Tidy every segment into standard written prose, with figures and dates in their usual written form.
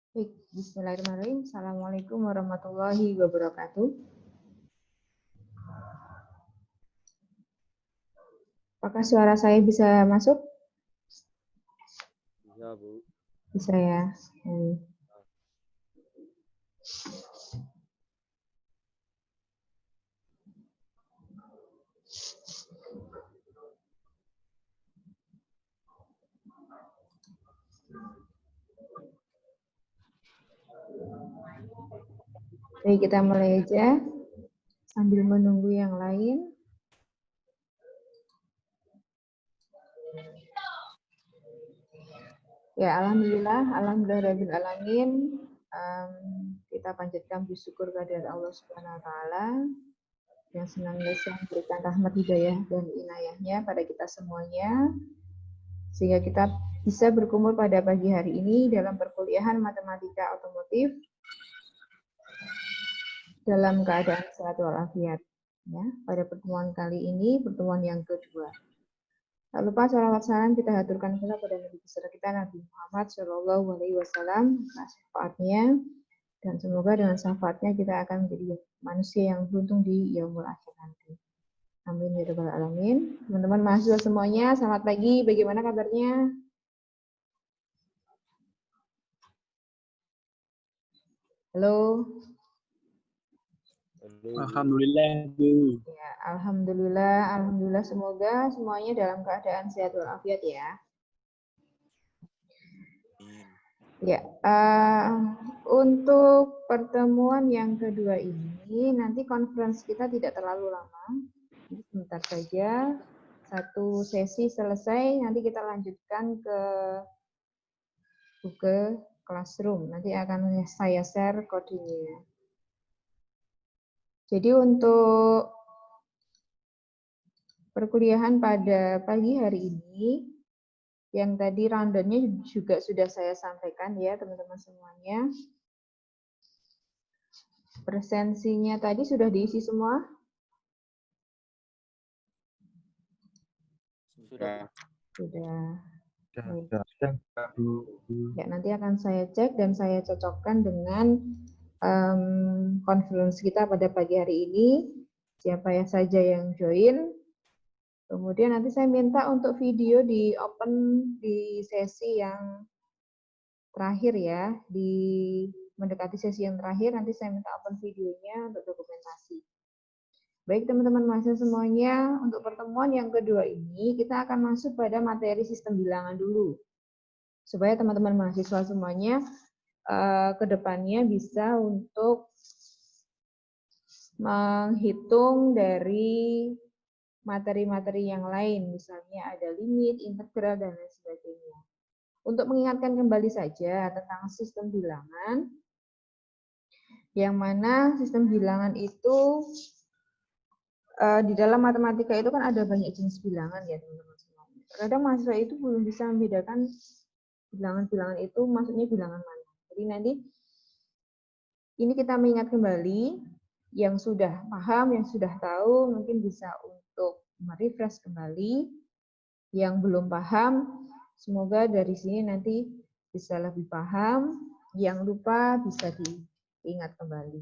Baik, bismillahirrahmanirrahim. Assalamualaikum warahmatullahi wabarakatuh. Apakah suara saya bisa masuk? Bisa, Bu. Bisa ya. Baik, kita mulai aja sambil menunggu yang lain. Ya, alhamdulillah alamin. Kita panjatkan bersyukur kepada Allah Subhanahu wa taala yang senantiasa memberikan rahmat hidayah dan inayahnya pada kita semuanya, sehingga kita bisa berkumpul pada pagi hari ini dalam perkuliahan matematika otomotif dalam keadaan sehat walafiat. Ya, pada pertemuan kali ini, pertemuan yang kedua. Tak lupa salawat salam kita haturkan pula pada Nabi besar kita Nabi Muhammad Shallallahu Alaihi Wasallam, syafaatnya, dan semoga dengan syafaatnya kita akan menjadi manusia yang beruntung di yaumul akhir nanti. Amin ya rabbal alamin. Teman-teman mahasiswa semuanya, selamat pagi. Bagaimana kabarnya? Halo. Alhamdulillah, Bu. Ya, alhamdulillah semoga semuanya dalam keadaan sehat walafiat ya. Ya, untuk pertemuan yang kedua ini nanti conference kita tidak terlalu lama, sebentar saja. Satu sesi selesai, nanti kita lanjutkan ke Google Classroom. Nanti akan saya share kodenya. Jadi untuk perkuliahan pada pagi hari ini, yang tadi rundown-nya juga sudah saya sampaikan ya teman-teman semuanya. Presensinya tadi sudah diisi semua? Sudah. Ya, nanti akan saya cek dan saya cocokkan dengan conference kita pada pagi hari ini. Siapa ya saja yang join. Kemudian nanti saya minta untuk video di open di sesi yang terakhir ya. Di mendekati sesi yang terakhir, nanti saya minta open videonya untuk dokumentasi. Baik teman-teman mahasiswa semuanya, untuk pertemuan yang kedua ini kita akan masuk pada materi sistem bilangan dulu. Supaya teman-teman mahasiswa semuanya ke depannya bisa untuk menghitung dari materi-materi yang lain, misalnya ada limit, integral, dan lain sebagainya. Untuk mengingatkan kembali saja tentang sistem bilangan, yang mana sistem bilangan itu di dalam matematika itu kan ada banyak jenis bilangan ya teman-teman semuanya. Kadang mahasiswa itu belum bisa membedakan bilangan-bilangan itu maksudnya bilangan mana. Jadi nanti ini kita mengingat kembali yang sudah paham, yang sudah tahu mungkin bisa untuk merefresh kembali. Yang belum paham, semoga dari sini nanti bisa lebih paham. Yang lupa bisa diingat kembali.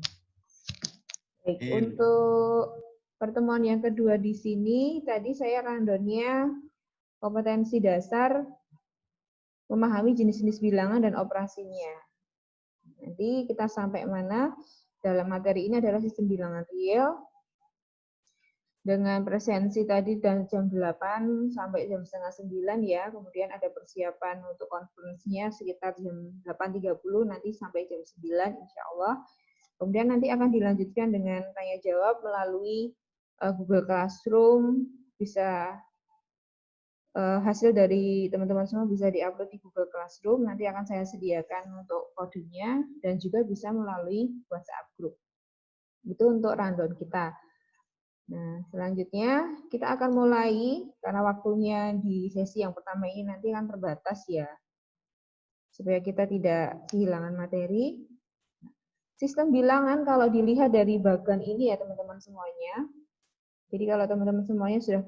Baik, untuk pertemuan yang kedua di sini, tadi saya rundown-nya kompetensi dasar memahami jenis-jenis bilangan dan operasinya. Nanti kita sampai mana? Dalam materi ini adalah sistem bilangan real. Dengan presensi tadi dan jam 8 sampai jam setengah 9 ya. Kemudian ada persiapan untuk konferensinya sekitar jam 8.30 nanti sampai jam 9 insya Allah. Kemudian nanti akan dilanjutkan dengan tanya jawab melalui Google Classroom. Bisa hasil dari teman-teman semua bisa diupload di Google Classroom. Nanti akan saya sediakan untuk kodenya dan juga bisa melalui WhatsApp group. Itu untuk rundown kita. Nah, selanjutnya kita akan mulai karena waktunya di sesi yang pertama ini nanti kan terbatas ya. Supaya kita tidak kehilangan materi. Sistem bilangan kalau dilihat dari bagan ini ya teman-teman semuanya. Jadi kalau teman-teman semuanya sudah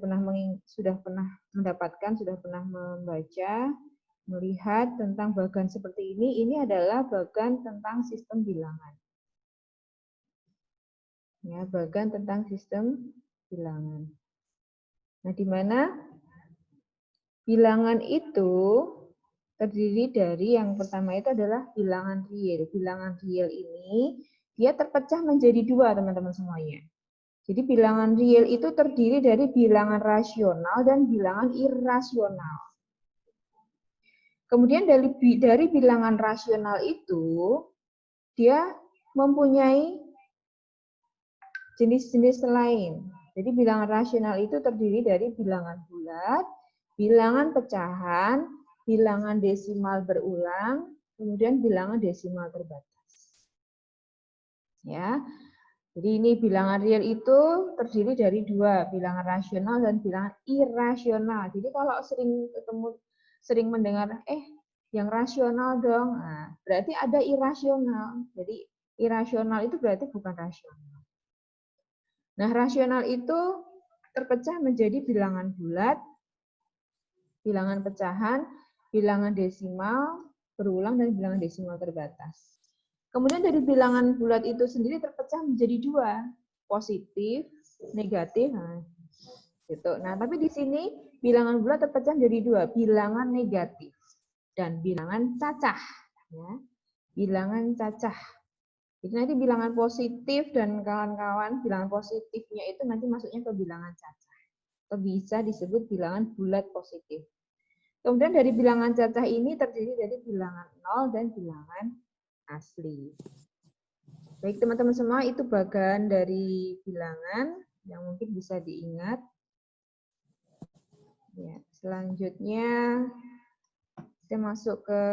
pernah mendapatkan, sudah pernah membaca melihat tentang bagan seperti ini adalah bagan tentang sistem bilangan. Ya, bagan tentang sistem bilangan. Nah, di mana bilangan itu terdiri dari yang pertama itu adalah bilangan real. Bilangan real ini dia terpecah menjadi dua, teman-teman semuanya. Jadi bilangan real itu terdiri dari bilangan rasional dan bilangan irasional. Kemudian dari bilangan rasional itu dia mempunyai jenis-jenis lain. Jadi bilangan rasional itu terdiri dari bilangan bulat, bilangan pecahan, bilangan desimal berulang, kemudian bilangan desimal terbatas. Ya. Jadi ini bilangan real itu terdiri dari dua, bilangan rasional dan bilangan irasional. Jadi kalau sering mendengar, yang rasional dong, nah, berarti ada irasional. Jadi irasional itu berarti bukan rasional. Nah, rasional itu terpecah menjadi bilangan bulat, bilangan pecahan, bilangan desimal berulang, dan bilangan desimal terbatas. Kemudian dari bilangan bulat itu sendiri terpecah menjadi dua, positif, negatif. Nah, gitu. Nah, tapi di sini bilangan bulat terpecah menjadi dua, bilangan negatif dan bilangan cacah. Ya. Bilangan cacah. Jadi nanti bilangan positif dan kawan-kawan, bilangan positifnya itu nanti masuknya ke bilangan cacah. Atau bisa disebut bilangan bulat positif. Kemudian dari bilangan cacah ini terdiri dari bilangan 0 dan bilangan asli. Baik teman-teman semua, itu bagian dari bilangan yang mungkin bisa diingat. Ya, selanjutnya kita masuk ke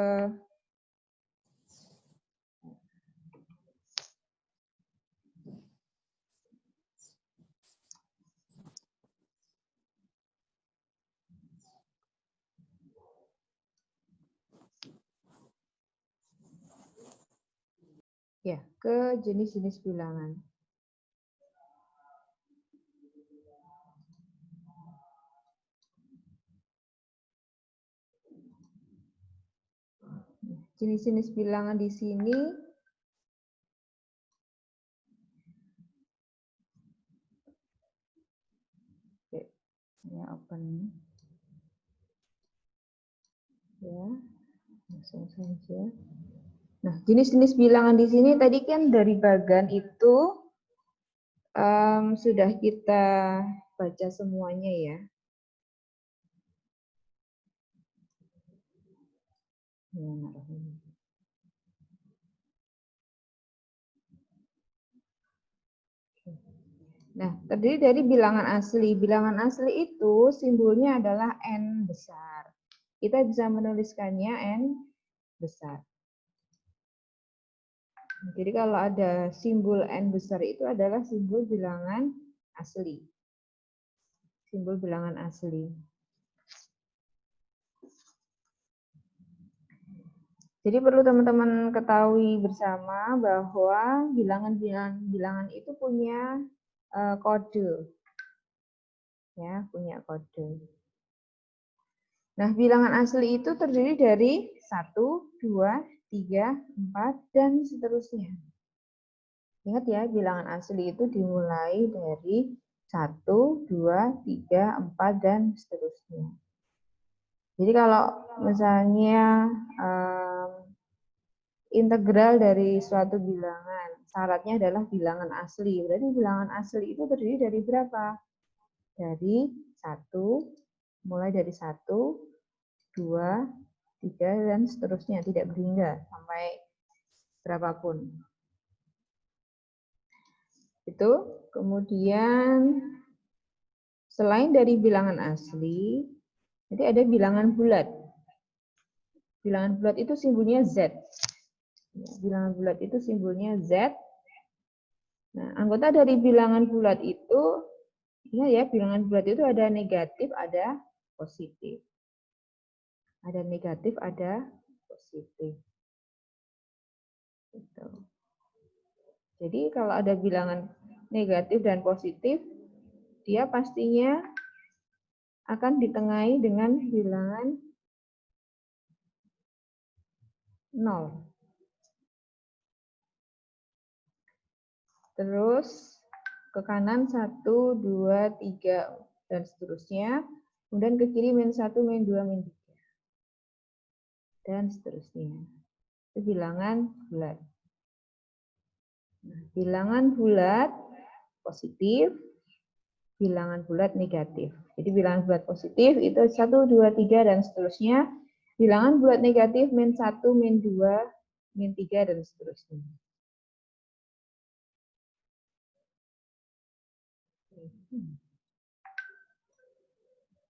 jenis-jenis bilangan. Jenis-jenis bilangan di sini ya, open ya, langsung saja. Nah, jenis-jenis bilangan di sini tadi kan dari bagan itu sudah kita baca semuanya ya. Nah, terdiri dari bilangan asli. Bilangan asli itu simbolnya adalah N besar. Kita bisa menuliskannya N besar. Jadi kalau ada simbol N besar itu adalah simbol bilangan asli. Simbol bilangan asli. Jadi perlu teman-teman ketahui bersama bahwa bilangan itu punya kode. Ya, punya kode. Nah, bilangan asli itu terdiri dari 1, 2, 3, 4, dan seterusnya. Ingat ya, bilangan asli itu dimulai dari 1, 2, 3, 4, dan seterusnya. Jadi kalau misalnya integral dari suatu bilangan, syaratnya adalah bilangan asli. Berarti bilangan asli itu terdiri dari berapa? Dari 1, mulai dari 1, 2, 3, dan seterusnya, tidak berhingga sampai berapapun. Itu. Kemudian selain dari bilangan asli, jadi ada bilangan bulat. Bilangan bulat itu simbolnya Z. Bilangan bulat itu simbolnya Z. Nah, anggota dari bilangan bulat itu, ya, bilangan bulat itu ada negatif, ada positif. Ada negatif, ada positif. Gitu. Jadi kalau ada bilangan negatif dan positif, dia pastinya akan ditengahi dengan bilangan 0. Terus ke kanan 1, 2, 3, dan seterusnya. Kemudian ke kiri min 1, min 2, min 3. Dan seterusnya. Itu bilangan bulat. Nah, bilangan bulat positif, bilangan bulat negatif. Jadi bilangan bulat positif itu 1, 2, 3, dan seterusnya. Bilangan bulat negatif min 1, min 2, min 3, dan seterusnya.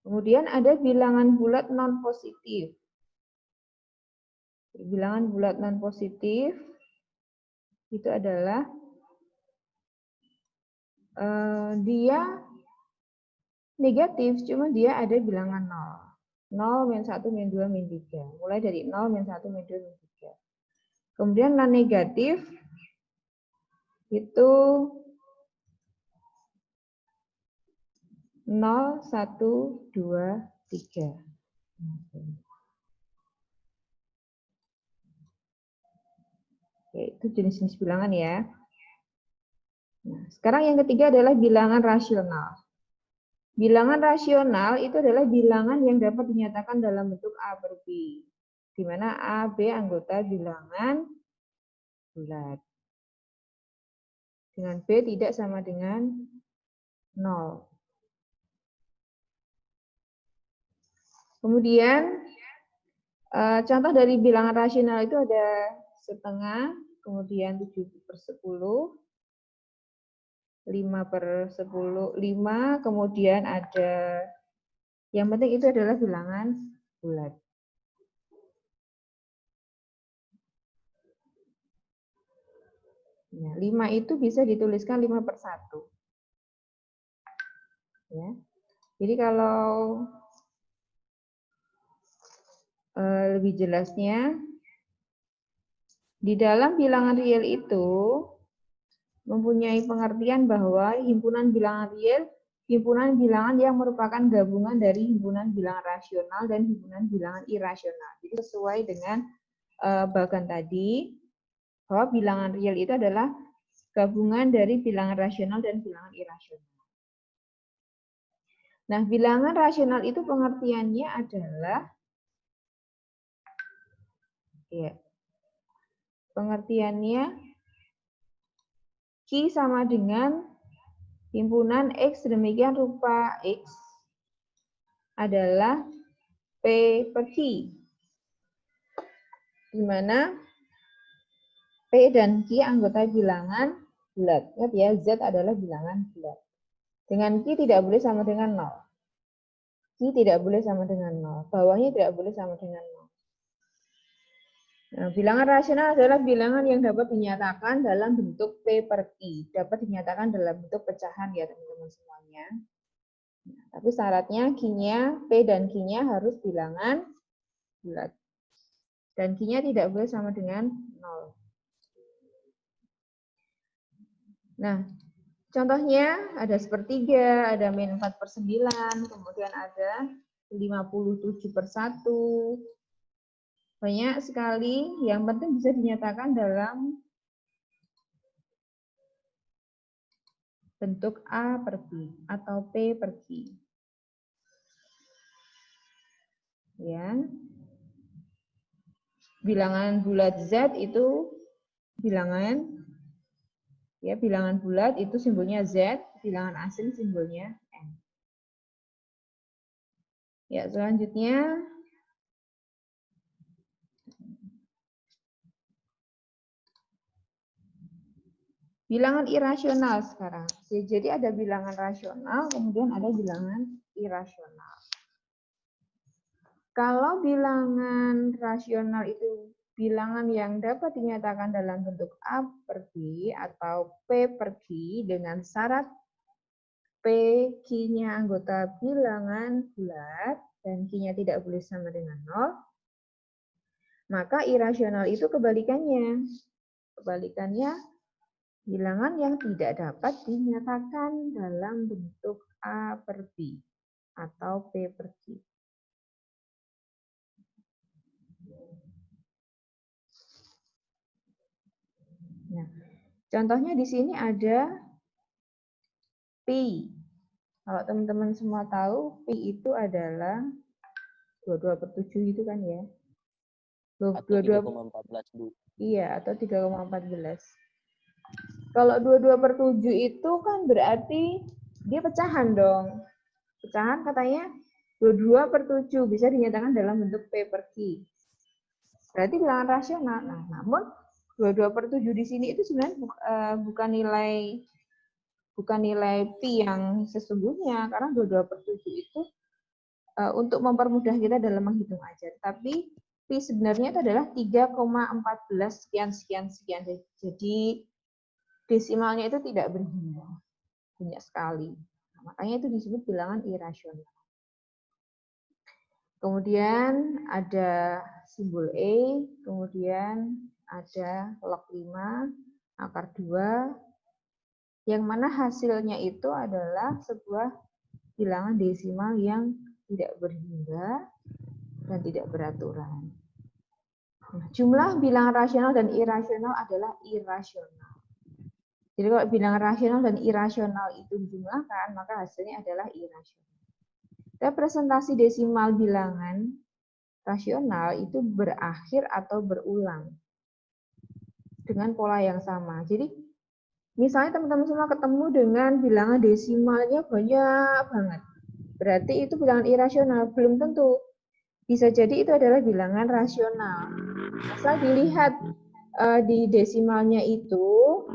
Kemudian ada bilangan bulat non positif. Bilangan bulat non positif itu adalah dia negatif, cuma dia ada bilangan 0. 0, min 1, min 2, min 3. Mulai dari 0, min 1, min 2, min 3. Kemudian non negatif itu 0, 1, 2, 3. Oke, itu jenis-jenis bilangan ya. Nah, sekarang yang ketiga adalah bilangan rasional. Bilangan rasional itu adalah bilangan yang dapat dinyatakan dalam bentuk A per B, di mana A, B anggota bilangan bulat. Dengan B tidak sama dengan 0. Kemudian contoh dari bilangan rasional itu ada setengah, kemudian 7/10, 5/10, 5, kemudian ada, yang penting itu adalah bilangan bulat. Ya, 5 itu bisa dituliskan 5/1. Ya. Jadi kalau lebih jelasnya, di dalam bilangan real itu mempunyai pengertian bahwa himpunan bilangan real, himpunan bilangan yang merupakan gabungan dari himpunan bilangan rasional dan himpunan bilangan irasional. Jadi sesuai dengan bagan tadi, bahwa bilangan real itu adalah gabungan dari bilangan rasional dan bilangan irasional. Nah, bilangan rasional itu pengertiannya adalah ya, pengertiannya Q sama dengan himpunan X demikian rupa X adalah P per Q. Di mana P dan Q anggota bilangan bulat. Ingat ya, Z adalah bilangan bulat. Dengan Q tidak boleh sama dengan 0. Q tidak boleh sama dengan 0. Bawahnya tidak boleh sama dengan 0. Nah, bilangan rasional adalah bilangan yang dapat dinyatakan dalam bentuk P per Q. Dapat dinyatakan dalam bentuk pecahan ya teman-teman semuanya. Nah, tapi syaratnya Q-nya, P dan Q-nya harus bilangan bulat. Dan Q-nya tidak boleh sama dengan 0. Nah, contohnya ada sepertiga, ada min 4/9, kemudian ada 57/1. Banyak sekali, yang penting bisa dinyatakan dalam bentuk A per B atau P per Q. Ya. Bilangan bulat Z itu bilangan bulat itu simbolnya Z, bilangan asing simbolnya N. Ya, selanjutnya bilangan irasional sekarang. Jadi ada bilangan rasional, kemudian ada bilangan irasional. Kalau bilangan rasional itu bilangan yang dapat dinyatakan dalam bentuk A per B atau P per Q dengan syarat P, Q-nya anggota bilangan bulat dan Q-nya tidak boleh sama dengan 0, maka irasional itu kebalikannya. Kebalikannya, bilangan yang tidak dapat dinyatakan dalam bentuk A per B atau P per Q. Contohnya di sini ada pi. Kalau teman-teman semua tahu, pi itu adalah 22/7 itu kan ya. Atau 3,14, Bu. Iya, atau 3,14. Kalau 22/7 itu kan berarti dia pecahan dong. Pecahan katanya 22/7 bisa dinyatakan dalam bentuk P per Q. Berarti bilangan rasional. Nah, namun 22/7 di sini itu sebenarnya bukan nilai pi yang sesungguhnya, karena 22/7 itu untuk mempermudah kita dalam menghitung aja. Tapi pi sebenarnya itu adalah 3,14 sekian sekian sekian. Jadi desimalnya itu tidak berhingga, banyak sekali. Nah, makanya itu disebut bilangan irasional. Kemudian ada simbol E, kemudian ada log 5, akar 2, yang mana hasilnya itu adalah sebuah bilangan desimal yang tidak berhingga dan tidak beraturan. Nah, jumlah bilangan rasional dan irasional adalah irasional. Jadi kalau bilangan rasional dan irasional itu dijumlahkan, maka hasilnya adalah irasional. Representasi desimal bilangan rasional itu berakhir atau berulang dengan pola yang sama. Jadi misalnya teman-teman semua ketemu dengan bilangan desimalnya banyak banget. Berarti itu bilangan irasional. Belum tentu. Bisa jadi itu adalah bilangan rasional. Asal dilihat di desimalnya itu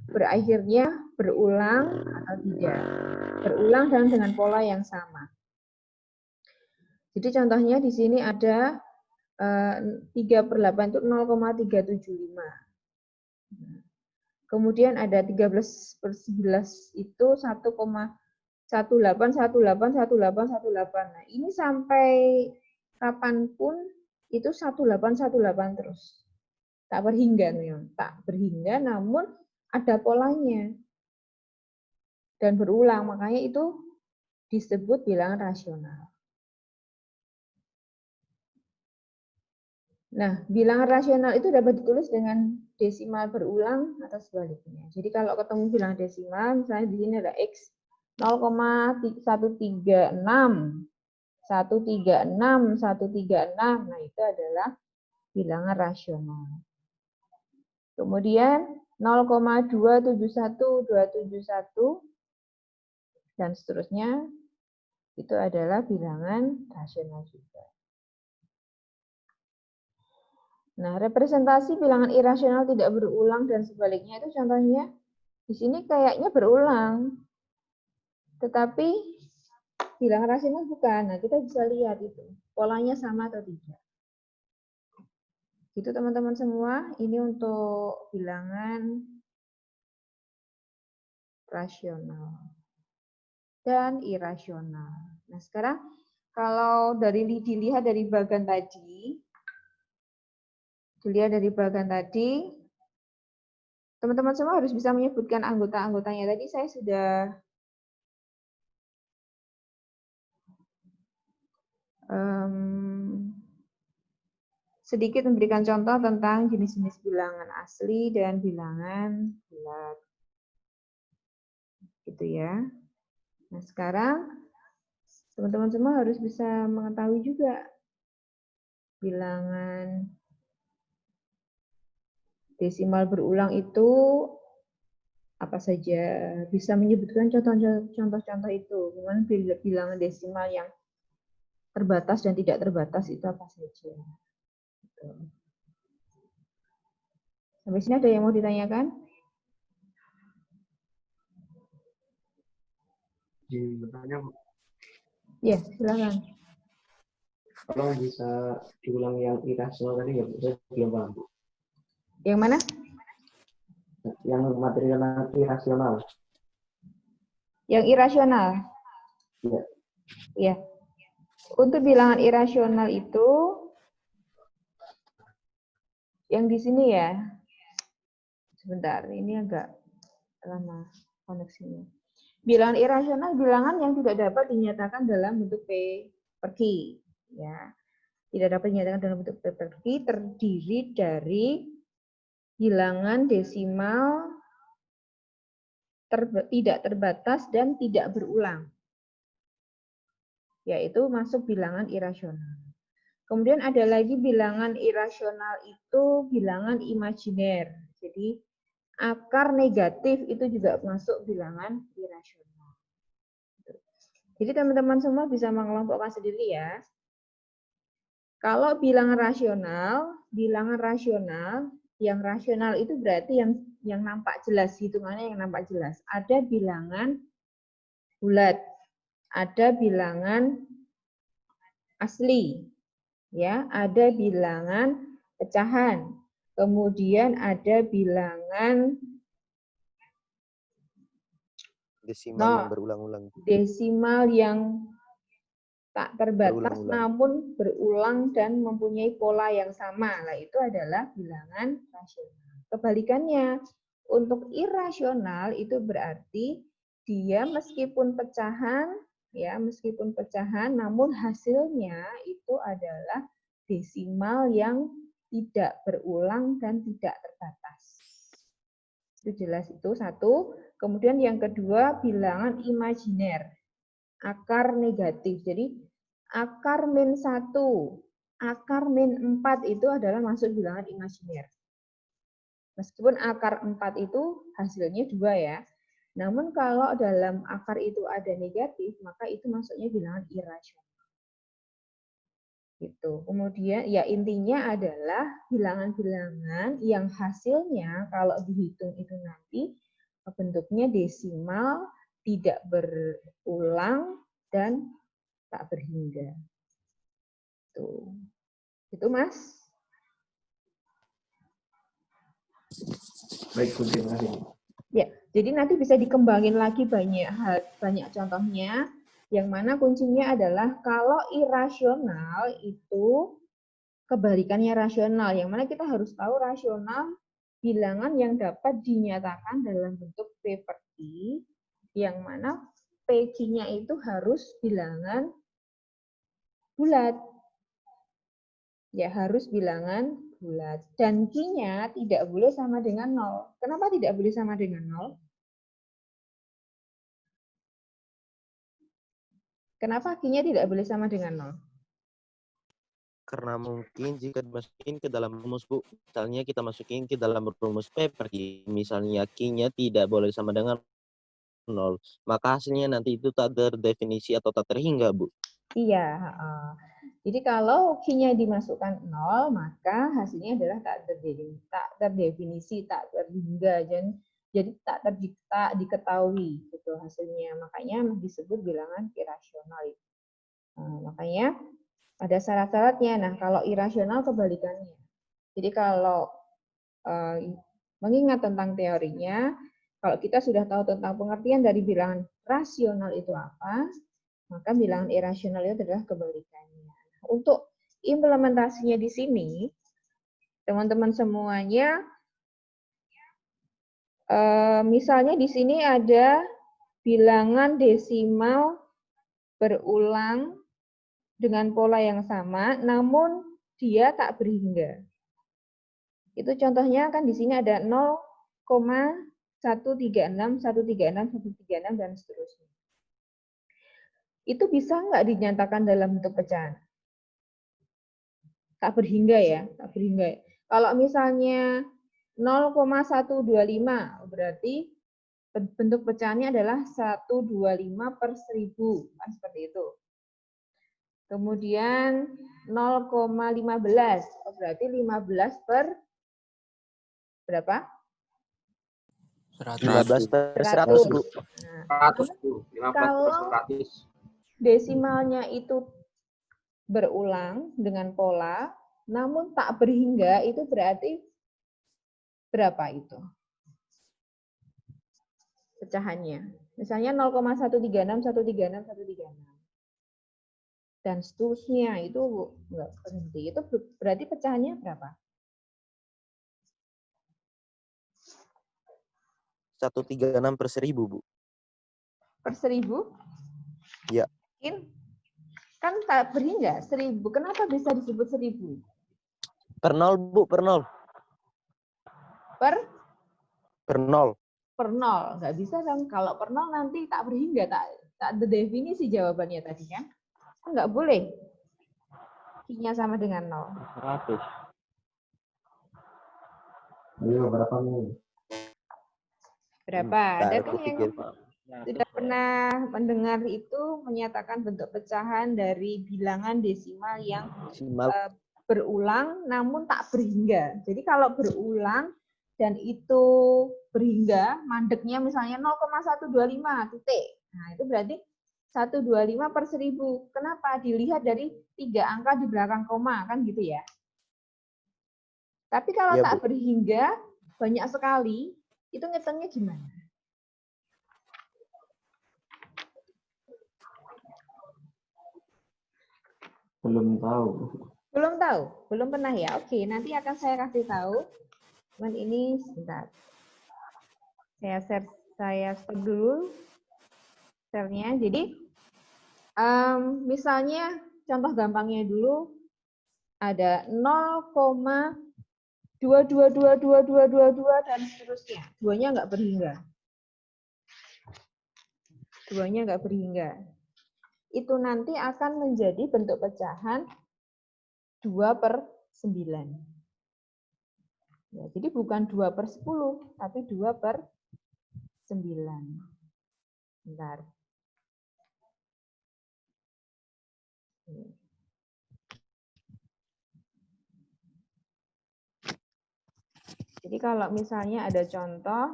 berakhirnya berulang atau tidak. Berulang dan dengan pola yang sama. Jadi contohnya di sini ada 3/8 itu 0,375. Kemudian ada 13/11 itu 1,18181818. Nah, ini sampai kapanpun itu 1818 terus. Tak berhingga memang, tak berhingga namun ada polanya dan berulang, makanya itu disebut bilangan rasional. Nah, bilangan rasional itu dapat ditulis dengan desimal berulang atau sebaliknya. Jadi kalau ketemu bilangan desimal, misalnya di sini ada X 0,136, 136, 136. Nah, itu adalah bilangan rasional. Kemudian 0,271, 271, dan seterusnya, itu adalah bilangan rasional juga. Nah, representasi bilangan irasional tidak berulang dan sebaliknya itu contohnya di sini kayaknya berulang. Tetapi bilangan rasional bukan. Nah, kita bisa lihat itu polanya sama atau tidak. Gitu teman-teman semua, ini untuk bilangan rasional dan irasional. Nah, sekarang kalau dilihat dari bagan tadi, teman-teman semua harus bisa menyebutkan anggota-anggotanya. Tadi saya sudah sedikit memberikan contoh tentang jenis-jenis bilangan asli dan bilangan bulat. Gitu ya. Nah, sekarang teman-teman semua harus bisa mengetahui juga bilangan desimal berulang itu apa saja. Bisa menyebutkan contoh-contoh itu. Kemudian bilangan desimal yang terbatas dan tidak terbatas itu apa saja. Gitu. Sampai sini ada yang mau ditanyakan? Bertanya, Ya, silakan. kalau bisa diulang yang irasional tadi ya, saya belum paham. Yang mana? Yang material irasional. Yang irasional. Ya. Ya. Untuk bilangan irasional itu yang di sini ya. Sebentar, ini agak lama koneksinya. Bilangan irasional bilangan yang tidak dapat dinyatakan dalam bentuk P per Q, ya. Tidak dapat dinyatakan dalam bentuk P per Q terdiri dari bilangan desimal tidak terbatas dan tidak berulang, yaitu masuk bilangan irasional. Kemudian ada lagi bilangan irasional itu bilangan imajiner. Jadi akar negatif itu juga masuk bilangan irasional. Jadi teman-teman semua bisa mengelompokkan sendiri ya. Kalau bilangan rasional yang rasional itu berarti yang nampak jelas, hitungannya yang nampak jelas. Ada bilangan bulat, ada bilangan asli, ya, ada bilangan pecahan, kemudian ada bilangan Desimal yang berulang-ulang. Desimal yang tak terbatas Berulang-ulang. namun berulang dan mempunyai pola yang sama. Nah, itu adalah bilangan rasional. Kebalikannya, untuk irasional itu berarti dia meskipun pecahan, ya, meskipun pecahan namun hasilnya itu adalah desimal yang tidak berulang dan tidak terbatas. Itu jelas, itu satu. Kemudian yang kedua bilangan imajiner, akar negatif. Jadi akar min 1, akar min 4 itu adalah masuk bilangan imajiner. Meskipun akar 4 itu hasilnya 2 ya. Namun kalau dalam akar itu ada negatif, maka itu masuknya bilangan irasional. Gitu. Kemudian ya intinya adalah bilangan-bilangan yang hasilnya kalau dihitung itu nanti bentuknya desimal, tidak berulang dan tak berhingga. Tuh. Itu Mas. Baik, Bu, terima kasih. Ya, jadi nanti bisa dikembangin lagi banyak contohnya. Yang mana kuncinya adalah kalau irasional itu kebalikannya rasional. Yang mana kita harus tahu rasional bilangan yang dapat dinyatakan dalam bentuk P per I, yang mana PQ-nya itu harus bilangan bulat. Ya, harus bilangan bulat. Dan Q-nya tidak boleh sama dengan 0. Kenapa tidak boleh sama dengan 0? Kenapa Q-nya tidak boleh sama dengan 0? Karena mungkin jika dimasukin ke dalam rumus, Bu, misalnya kita masukin ke dalam rumus P per I, misalnya Q-nya tidak boleh sama dengan 0, maka hasilnya nanti itu tak terdefinisi atau tak terhingga, Bu. Iya. Jadi kalau Q-nya dimasukkan 0, maka hasilnya adalah tak terdefinisi, tak terhingga, jadi tak diketahui gitu hasilnya. Makanya disebut bilangan irasional. Makanya ada syarat-syaratnya. Nah, kalau irasional kebalikannya. Jadi kalau mengingat tentang teorinya, kalau kita sudah tahu tentang pengertian dari bilangan rasional itu apa, maka bilangan irasional itu adalah kebalikannya. Untuk implementasinya di sini, teman-teman semuanya, misalnya di sini ada bilangan desimal berulang dengan pola yang sama, namun dia tak berhingga. Itu contohnya kan di sini ada 0,136, 136, 136, dan seterusnya. Itu bisa nggak dinyatakan dalam bentuk pecahan? Tak berhingga ya, tak berhingga. Kalau misalnya 0,125, berarti bentuk pecahannya adalah 125 per 1000, kan seperti itu. Kemudian 0,15, berarti 15 per berapa? 15 per 100, Bu. Nah, 100, kalau desimalnya itu berulang dengan pola, namun tak berhingga, itu berarti berapa itu pecahannya? Misalnya 0,136, 136, 136. Dan seterusnya, itu enggak berhenti. Itu berarti pecahannya berapa? 136 per 1000, Bu. Per 1000? Ya. Kan tak berhingga, 1000. Kenapa bisa disebut 1000? Per 0, Bu, per 0. per 0. per 0. Nggak bisa kan? Kalau per 0 nanti tak berhingga, tak ada definisi jawabannya tadi kan? Nggak boleh. Q-nya sama dengan 0. 100. Ayo, berapa nih? Berapa? Ada Bentar, kan aku yang pikir. sudah pernah mendengar itu menyatakan bentuk pecahan dari bilangan desimal yang Maksimal. berulang namun tak berhingga. Jadi kalau berulang dan itu berhingga, mandeknya misalnya 0,125 titik. Nah, itu berarti 125 per 1000. Kenapa? Dilihat dari 3 angka di belakang koma, kan gitu ya. Tapi kalau Iya, tak Bu. berhingga, banyak sekali, itu ngitungnya gimana? Belum tahu. Belum tahu? Belum pernah ya? Oke, nanti akan saya kasih tahu. Cuman ini sebentar. Saya stop dulu share-nya. Jadi, misalnya contoh gampangnya dulu ada 0,222222 dan seterusnya. Duanya nggak berhingga. Duanya nggak berhingga. Itu nanti akan menjadi bentuk pecahan 2 per 9. Ya, jadi bukan 2 per 10, tapi 2 per 9. Bentar. Jadi kalau misalnya ada contoh,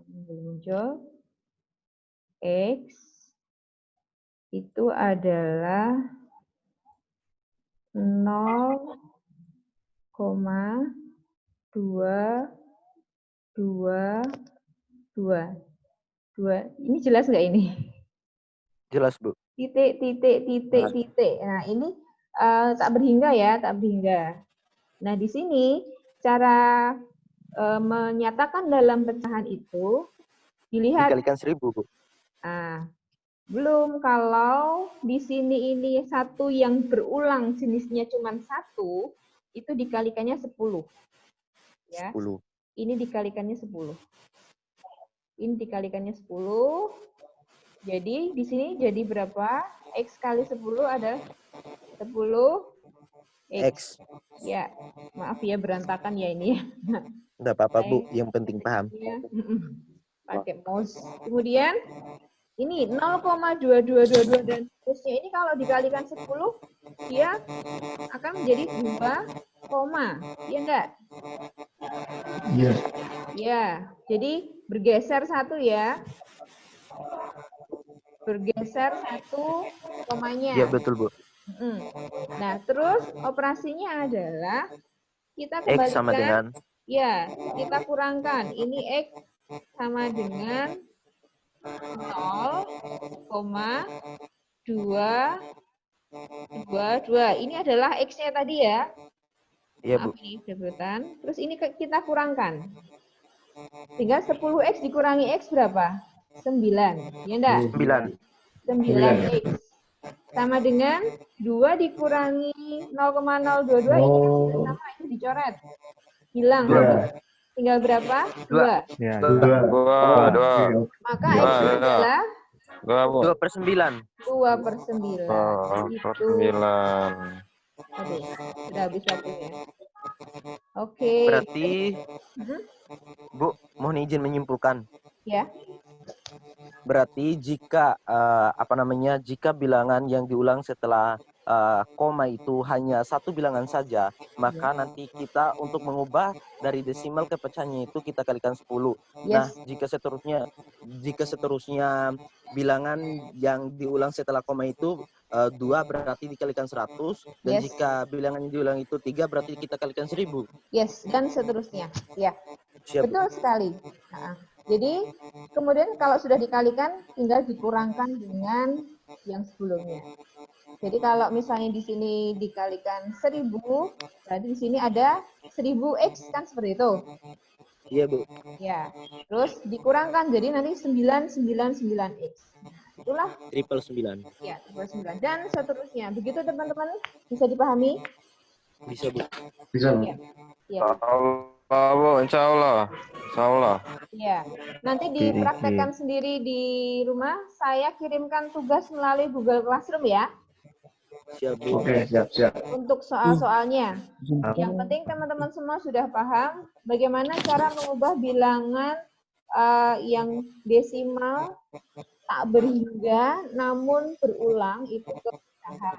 muncul, X itu adalah 0,222. Ini jelas nggak ini? Jelas, Bu. Titik. Nah, ini tak berhingga ya, tak berhingga. Nah, di sini cara menyatakan dalam pecahan itu dilihat. Dikalikan 1000, Bu. Nah, belum, kalau di sini ini satu yang berulang jenisnya cuma 1, itu dikalikannya 10. Ya. 10. Ini dikalikannya 10. Ini dikalikannya 10. Jadi di sini jadi berapa? X kali 10 adalah 10 X. Ya, maaf ya berantakan ya ini. Enggak apa-apa, Bu. Yang penting paham. Ya. Pakai mouse. Kemudian ini 0,2222 dan seterusnya. Ini kalau dikalikan 10, dia akan menjadi 2, iya enggak? Iya. Ya, jadi bergeser 1 ya. Bergeser 1 komanya. Iya, betul, Bu. Nah, terus operasinya adalah kita X sama kembalikan. dengan, Ya, kita kurangkan. Ini X sama dengan 0,222. Ini adalah X-nya tadi ya. iya, Bu. Maaf ini debutan. Terus ini kita kurangkan. Sehingga 10X dikurangi X berapa? 9. Ya enggak? 9X. Sama dengan 2 dikurangi 0,022. Ini sama, ini dicoret. Hilang. Tinggal berapa? 2. Ya. 2. Maka X-nya adalah 2 per 9. 2 per 9. Per Itu. 9. Aduh, sudah habis waktunya. Oke. Berarti, Bu, mohon izin menyimpulkan. Ya. Berarti jika jika bilangan yang diulang setelah koma itu hanya satu bilangan saja, maka nanti kita untuk mengubah dari desimal ke pecahannya itu kita kalikan 10. Yes. Nah, jika seterusnya bilangan yang diulang setelah koma itu 2 berarti dikalikan 100, dan Yes. jika bilangan yang diulang itu 3 berarti kita kalikan 1000. Yes, dan seterusnya. Ya. Siap. Betul sekali. Nah, jadi kemudian kalau sudah dikalikan tinggal dikurangkan dengan yang sebelumnya. Jadi kalau misalnya di sini dikalikan 1000, berarti di sini ada 1000X kan seperti itu. Iya, Bu. Ya. Terus dikurangkan jadi nanti 999X. Itulah 999. ya, 999 dan seterusnya. Begitu teman-teman, bisa dipahami? Bisa, Bu. Bisa. Ya. Ya. Bu, insya Allah. Insya Allah. Ya, nanti dipraktekkan sendiri di rumah. Saya kirimkan tugas melalui Google Classroom ya. Siap, Bu. Oke, siap. Untuk soal-soalnya. Yang penting teman-teman semua sudah paham bagaimana cara mengubah bilangan yang desimal tak berhingga namun berulang itu ke pecahan.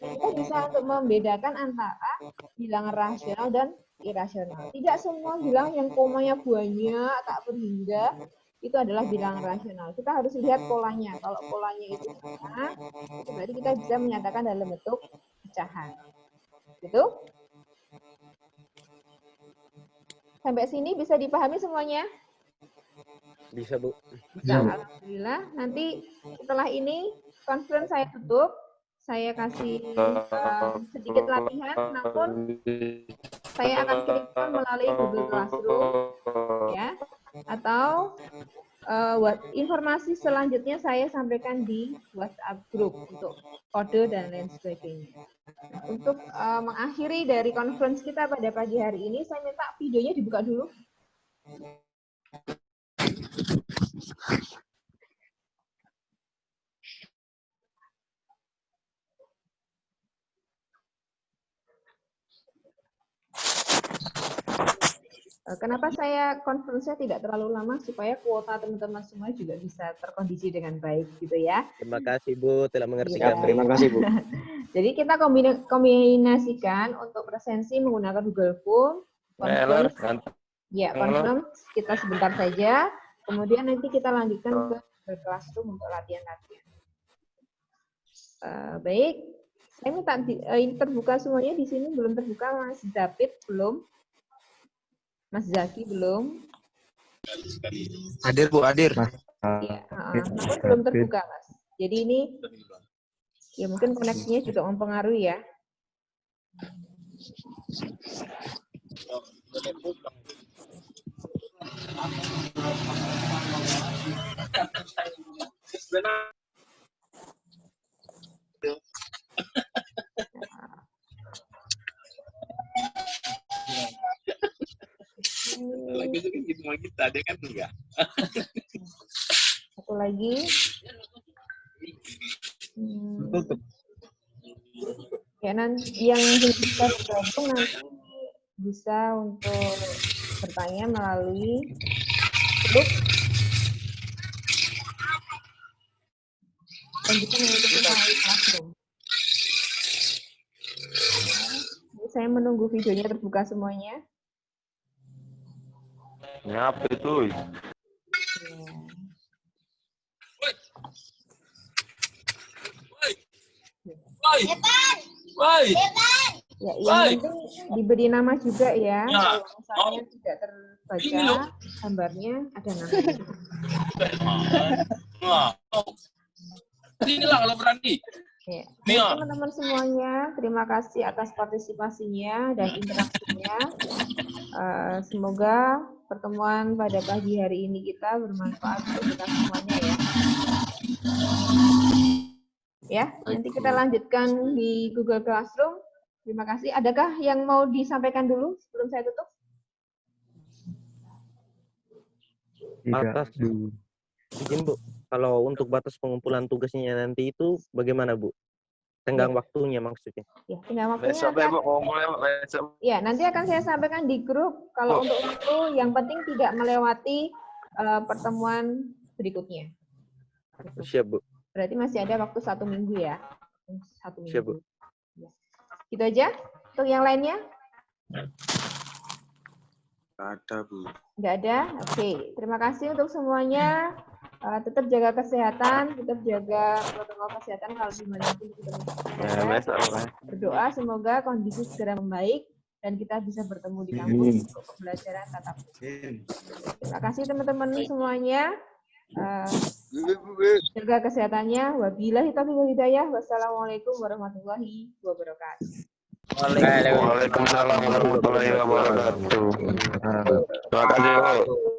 Kita bisa untuk membedakan antara bilangan rasional dan irasional. Tidak semua bilangan yang komanya banyak tak berhingga itu adalah bilangan rasional. Kita harus lihat polanya. Kalau polanya itu sama, itu berarti kita bisa menyatakan dalam bentuk pecahan. Gitu? Sampai sini bisa dipahami semuanya? Bisa, Bu. Bisa, alhamdulillah. Nanti setelah ini conference saya tutup. Saya kasih sedikit latihan, namun saya akan kirimkan melalui Google Classroom, ya. Atau informasi selanjutnya saya sampaikan di WhatsApp group untuk kode dan lain sebagainya. Nah, untuk mengakhiri dari conference kita pada pagi hari ini, saya minta videonya dibuka dulu. Kenapa saya conference-nya tidak terlalu lama supaya kuota teman-teman semua juga bisa terkondisi dengan baik gitu ya. Terima kasih, Bu, telah mengerti Ya. kami. Terima kasih, Bu. Jadi kita kombinasikan untuk presensi menggunakan Google Form, conference, ya conference kita sebentar saja, kemudian nanti kita lanjutkan ke Google Classroom untuk latihan-latihan. Baik, saya minta terbuka semuanya di sini belum terbuka, Mas David belum. Mas Zaki belum. Hadir, Bu, hadir. Ya, namun belum terbuka, Mas. Jadi ini ya mungkin koneksinya juga mempengaruhi ya. Satu lagi. Ya, nanti yang bisa bergabung nanti bisa untuk bertanya melalui grup dan juga melalui Classroom. Saya menunggu videonya terbuka semuanya. Apa itu? Ya, yang penting diberi nama juga ya. Kalau misalnya tidak terbaca gambarnya, ada namanya. Inilah kalau berani. Ya. Teman-teman semuanya, terima kasih atas partisipasinya dan interaksinya. Semoga pertemuan pada pagi hari ini kita bermanfaat untuk kita semuanya ya. Ya, nanti kita lanjutkan di Google Classroom. Terima kasih. Adakah yang mau disampaikan dulu sebelum saya tutup? Batas, izin, Bu. Kalau untuk batas pengumpulan tugasnya nanti itu bagaimana, Bu? Tenggang waktunya maksudnya. Ya, tenggang waktunya. Besok. Ya, nanti akan saya sampaikan di grup. Kalau untuk waktu, yang penting tidak melewati pertemuan berikutnya. Siap, Bu. Berarti masih ada waktu 1 minggu ya. 1 minggu. Siap, Bu. Ya. Gitu aja. Untuk yang lainnya? Nggak ada, Bu. Nggak ada? Oke. Terima kasih untuk semuanya. Tetap jaga kesehatan, tetap jaga protokol kesehatan kalau dimanapun kita berada. Berdoa semoga kondisi segera membaik dan kita bisa bertemu di kampus untuk pembelajaran tatap muka. Terima kasih teman-teman semuanya. Jaga kesehatannya. Wabillahi taufiq wal hidayah. Wassalamualaikum warahmatullahi wabarakatuh. Waalaikumsalam warahmatullahi wabarakatuh. Terima kasih, Bu.